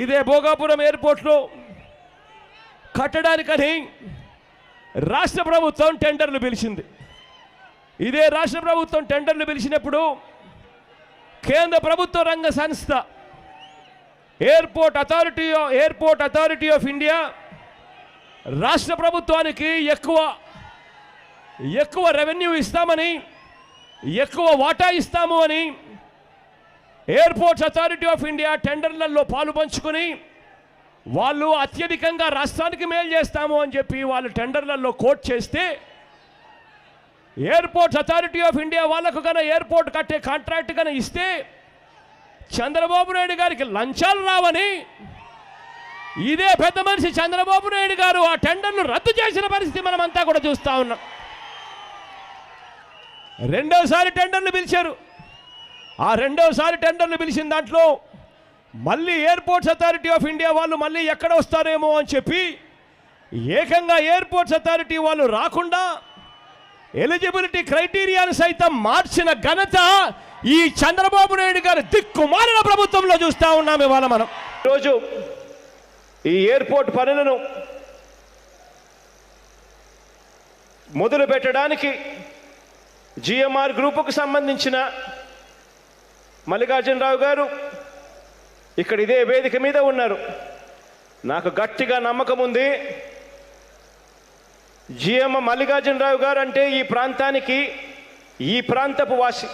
ఇదే భోగాపురం ఎయిర్పోర్ట్లో కట్టడానికని రాష్ట్ర ప్రభుత్వం టెండర్లు పిలిచింది. ఇదే రాష్ట్ర ప్రభుత్వం టెండర్లు పిలిచినప్పుడు కేంద్ర ప్రభుత్వ రంగ సంస్థ ఎయిర్పోర్ట్ అథారిటీ ఆఫ్ ఇండియా రాష్ట్ర ప్రభుత్వానికి ఎక్కువ రెవెన్యూ ఇస్తామని, ఎక్కువ వాటా ఇస్తాము అని ఎయిర్పోర్ట్స్ అథారిటీ ఆఫ్ ఇండియా టెండర్లలో పాలు పంచుకొని వాళ్ళు అత్యధికంగా రాష్ట్రానికి మేలు చేస్తాము అని చెప్పి వాళ్ళు టెండర్లలో కోట్ చేస్తే, ఎయిర్పోర్ట్స్ అథారిటీ ఆఫ్ ఇండియా వాళ్ళకు కన్నా ఎయిర్పోర్ట్ కట్టే కాంట్రాక్ట్ కన్నా ఇస్తే చంద్రబాబు నాయుడు గారికి లంచాలు రావని ఇదే పెద్ద మనిషి చంద్రబాబు నాయుడు గారు ఆ టెండర్ను రద్దు చేసిన పరిస్థితి మనమంతా కూడా చూస్తూ ఉన్నాం. రెండోసారి టెండర్లు పిలిచారు. ఆ రెండోసారి టెండర్లు పిలిచిన దాంట్లో మళ్ళీ ఎయిర్పోర్ట్స్ అథారిటీ ఆఫ్ ఇండియా వాళ్ళు మళ్ళీ ఎక్కడ వస్తారేమో అని చెప్పి ఏకంగా ఎయిర్పోర్ట్స్ అథారిటీ వాళ్ళు రాకుండా ఎలిజిబిలిటీ క్రైటీరియాను సైతం మార్చిన ఘనత ఈ చంద్రబాబు నాయుడు గారి దిక్కుమాలిన ప్రభుత్వంలో చూస్తూ ఉన్నాం. ఇవాళ మనం ఈరోజు ఈ ఎయిర్పోర్ట్ పనులను మొదలు పెట్టడానికి జిఎంఆర్ గ్రూపుకు సంబంధించిన మల్లికార్జునరావు గారు ఇక్కడ ఇదే వేదిక మీద ఉన్నారు. నాకు గట్టిగా నమ్మకం ఉంది, మల్లికార్జునరావు గారు అంటే ఈ ప్రాంతానికి, ఈ ప్రాంతపు వాసి.